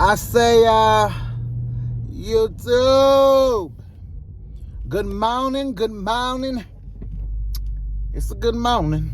I say, YouTube, good morning, good morning. It's a good morning.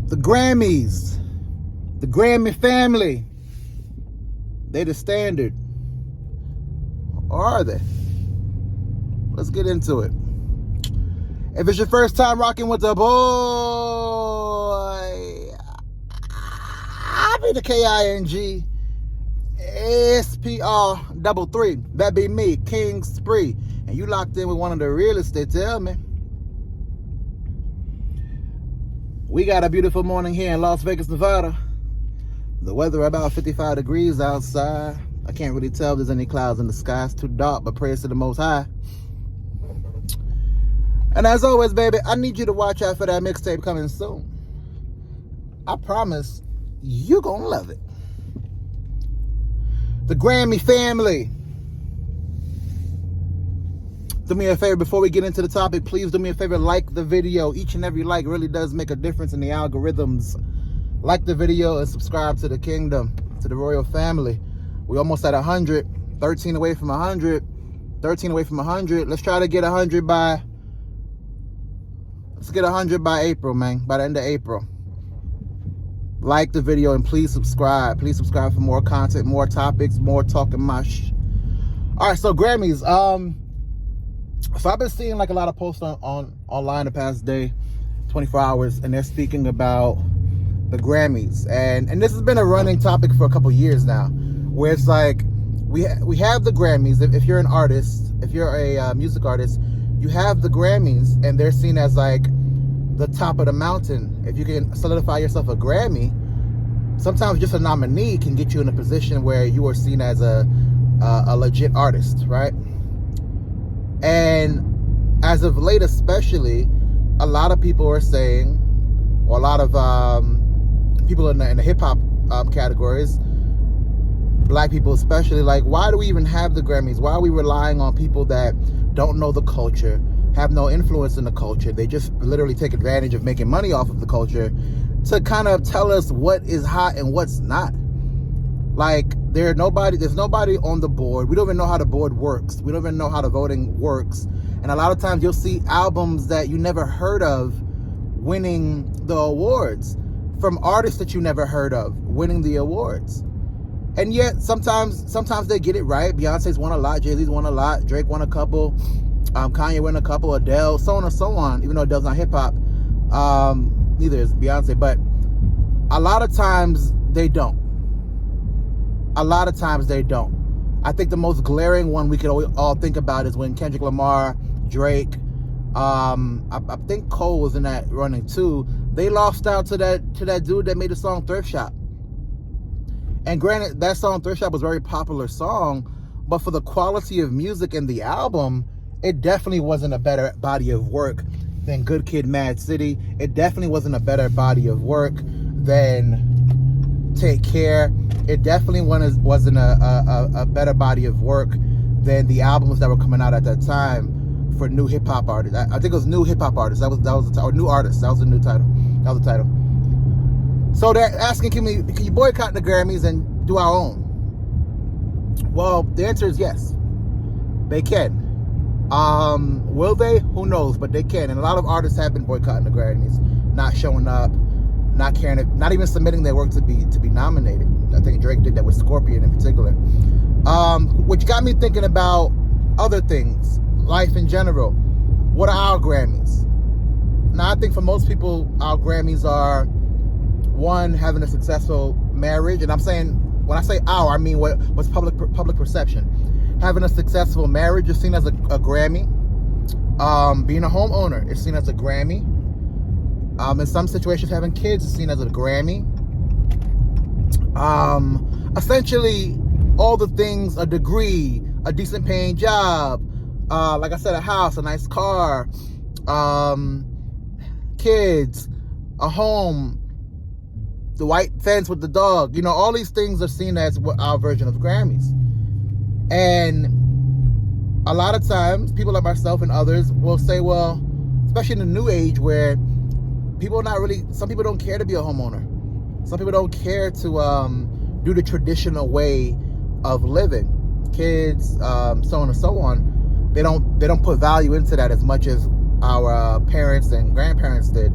The Grammys, the Grammy family, they the standard. Or are they? Let's get into it. If it's your first time rocking with the boy, I be the KING SPR33. That be me, King Spree. And you locked in with one of the realest, they tell me. We got a beautiful morning here in Las Vegas, Nevada. The weather about 55 degrees outside. I can't really tell if there's any clouds in the sky. It's too dark, but praise to the Most High. And as always, baby, I need you to watch out for that mixtape coming soon. I promise you're gonna love it. The Grammy family. Do me a favor before we get into the topic. Please do me a favor, like the video. Each and every like really does make a difference in the algorithms. Like the video and subscribe to the kingdom, to the royal family. We almost at 100. 13 away from 100. 13 away from 100. Let's try to get 100 by... Let's get 100 by April, man. By the end of April. Like the video and please subscribe. Please subscribe for more content, more topics, more talking mush. All right, so Grammys. So I've been seeing like a lot of posts online the past day, 24 hours, and they're speaking about the Grammys. And this has been a running topic for a couple years now, where it's like we have the Grammys. If you're an artist, if you're a music artist, you have the Grammys, and they're seen as like the top of the mountain. If you can solidify yourself a Grammy, sometimes just a nominee can get you in a position where you are seen as a legit artist, right? And as of late, especially, a lot of people are saying, or a lot of people in the hip hop categories, black people especially, like, why do we even have the Grammys? Why are we relying on people that don't know the culture, have no influence in the culture? They just literally take advantage of making money off of the culture to kind of tell us what is hot and what's not. Like, there's nobody on the board. We don't even know how the board works. We don't even know how the voting works. And a lot of times you'll see albums that you never heard of winning the awards, from artists that you never heard of winning the awards. And yet sometimes they get it right. Beyonce's won a lot, Jay-Z's won a lot, Drake won a couple, Kanye won a couple, Adele, so on and so on, even though Adele's not hip hop. Neither is Beyonce, but a lot of times they don't. A lot of times they don't. I think the most glaring one we could all think about is when Kendrick Lamar, Drake, I think Cole was in that running too. They lost out to that dude that made the song Thrift Shop. And granted, that song Thrift Shop was a very popular song, but for the quality of music and the album, it definitely wasn't a better body of work than Good Kid, Mad City. It definitely wasn't a better body of work than Take Care. It definitely wasn't a better body of work than the albums that were coming out at that time for new hip hop artists. I think it was new hip hop artists. That was the title. Or new artists. That was the new title. That was the title. So they're asking, can you boycott the Grammys and do our own? Well, the answer is yes. They can. Will they? Who knows? But they can. And a lot of artists have been boycotting the Grammys, not showing up, not caring, not even submitting their work to be nominated. I think Drake did that with Scorpion in particular. Which got me thinking about other things, life in general. What are our Grammys? Now, I think for most people, our Grammys are, one, having a successful marriage. And I'm saying, when I say our, I mean what's public perception. Having a successful marriage is seen as a Grammy. Being a homeowner is seen as a Grammy. In some situations, having kids is seen as a Grammy. Essentially, all the things, a degree, a decent paying job, like I said, a house, a nice car, kids, a home, the white fence with the dog, all these things are seen as our version of Grammys. And a lot of times, people like myself and others will say, well, especially in the new age where some people don't care to be a homeowner. Some people don't care to do the traditional way of living. Kids, so on and so on, they don't put value into that as much as our parents and grandparents did.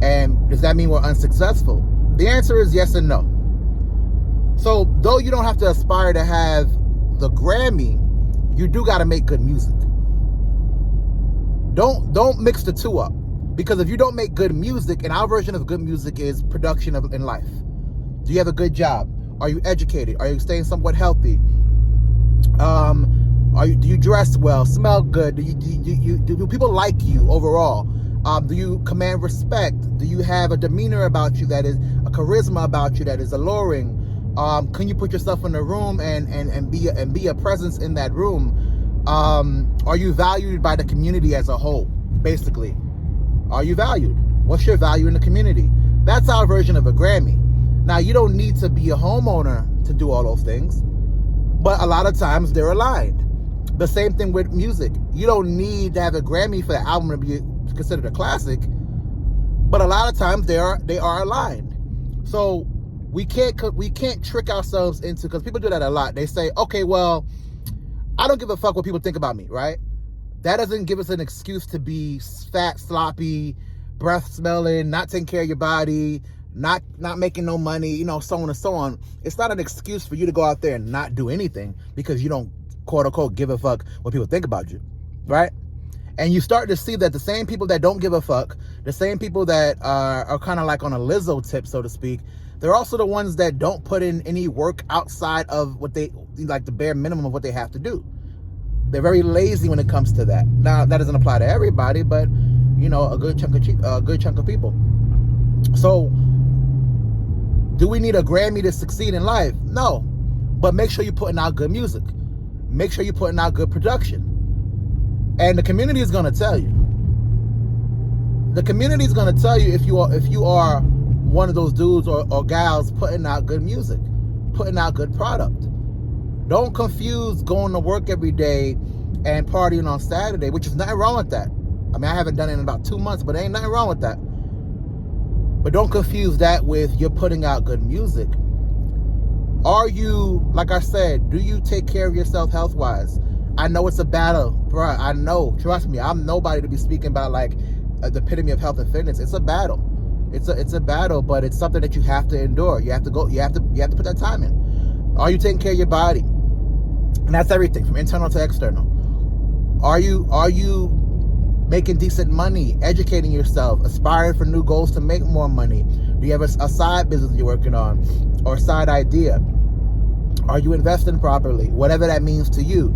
And does that mean we're unsuccessful? The answer is yes and no. So though you don't have to aspire to have the Grammy, you do got to make good music. Don't mix the two up, because if you don't make good music, and our version of good music is production in life. Do you have a good job? Are you educated? Are you staying somewhat healthy? Do you dress well? Smell good? Do people like you overall? Do you command respect? Do you have a demeanor about you that is a charisma about you that is alluring? Can you put yourself in a room and be a presence in that room? Are you valued by the community as a whole? Basically, are you valued? What's your value in the community? That's our version of a Grammy. Now, you don't need to be a homeowner to do all those things, but a lot of times they're aligned. The same thing with music. You don't need to have a Grammy for the album to be considered a classic, but a lot of times they are aligned. So we can't trick ourselves into, because people do that a lot. They say, okay, well, I don't give a fuck what people think about me, right? That doesn't give us an excuse to be fat, sloppy, breath smelling, not taking care of your body, not making no money, so on and so on. It's not an excuse for you to go out there and not do anything because you don't, quote unquote, give a fuck what people think about you, right? And you start to see that the same people that don't give a fuck, the same people that are kind of like on a Lizzo tip, so to speak, they're also the ones that don't put in any work outside of what they, like the bare minimum of what they have to do. They're very lazy when it comes to that. Now, that doesn't apply to everybody, but a good chunk of people. So, do we need a Grammy to succeed in life? No, but make sure you're putting out good music. Make sure you're putting out good production, and the community is going to tell you. The community is going to tell you if you are one of those dudes or gals putting out good music, putting out good product. Don't confuse going to work every day and partying on Saturday, which is nothing wrong with that. I mean, I haven't done it in about 2 months, but there ain't nothing wrong with that. But don't confuse that with you're putting out good music. Are you, like I said, do you take care of yourself health-wise? I know it's a battle, bruh. I know. Trust me, I'm nobody to be speaking about like the epitome of health and fitness. It's a battle. It's a battle, but it's something that you have to endure. You have to put that time in. Are you taking care of your body? And that's everything from internal to external. Are you making decent money, educating yourself, aspiring for new goals to make more money? Do you have a side business you're working on or a side idea? Are you investing properly? Whatever that means to you.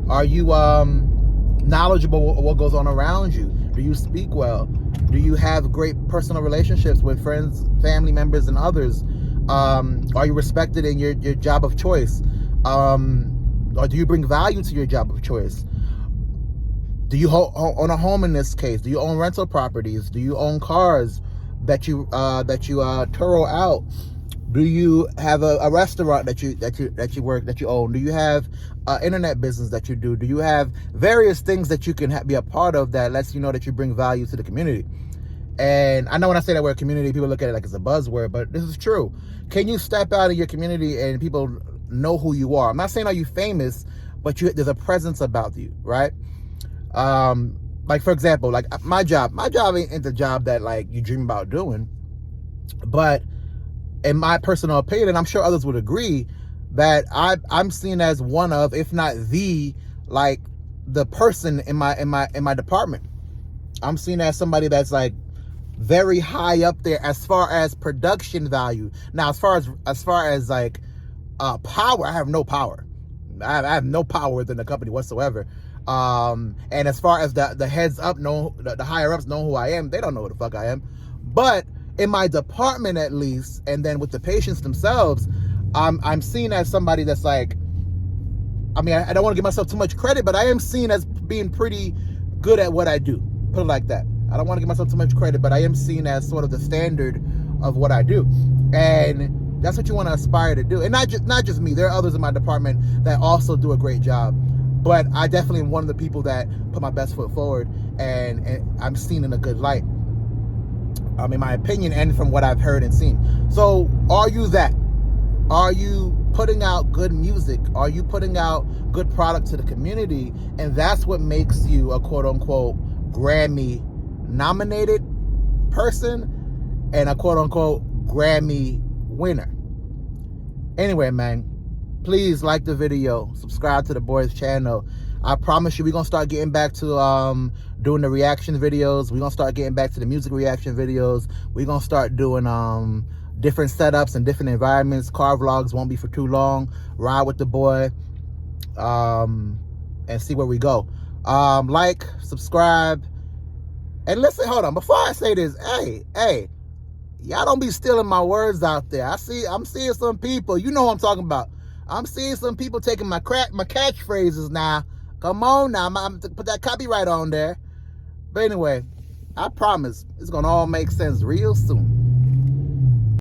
Are you knowledgeable of what goes on around you? Do you speak well? Do you have great personal relationships with friends, family members, and others? Are you respected in your job of choice? Or do you bring value to your job of choice? Do you own a home in this case? Do you own rental properties? Do you own cars that you tour out? Do you have a restaurant that you own? Do you have an internet business that you do? Do you have various things that you can be a part of that lets you know that you bring value to the community? And I know when I say that word community, people look at it like it's a buzzword, but this is true. Can you step out in your community and people know who you are? I'm not saying are you famous, but there's a presence about you, right? Like for example, like my job ain't the job that like you dream about doing, but in my personal opinion, and I'm sure others would agree, that I'm seen as one of, if not the person in my department. I'm seen as somebody that's like very high up there as far as production value. Now, as far as like power, I have no power. I have no power within the company whatsoever. And as far as the heads up know, the higher ups know who I am, they don't know who the fuck I am. But in my department at least, and then with the patients themselves, I'm seen as somebody that's like, I mean, I don't want to give myself too much credit, but I am seen as being pretty good at what I do. Put it like that. I don't want to give myself too much credit, but I am seen as sort of the standard of what I do. And that's what you want to aspire to do. And not just me. There are others in my department that also do a great job. But I definitely am one of the people that put my best foot forward, and I'm seen in a good light. In my opinion, and from what I've heard and seen. So, are you that? Are you putting out good music? Are you putting out good product to the community? And that's what makes you a quote-unquote Grammy nominated person and a quote-unquote Grammy winner. Anyway, man, please like the video, subscribe to the boys channel. I promise you we're gonna start getting back to doing the reaction videos. We're gonna start getting back to the music reaction videos. We're gonna start doing different setups and different environments. Car vlogs won't be for too long. Ride with the boy and see where we go. Like, subscribe, and listen, hold on, before I say this, hey, y'all don't be stealing my words out there. I'm seeing some people, you know what I'm talking about. I'm seeing some people taking my catchphrases now. Come on now, I'm put that copyright on there. But anyway, I promise it's gonna all make sense real soon.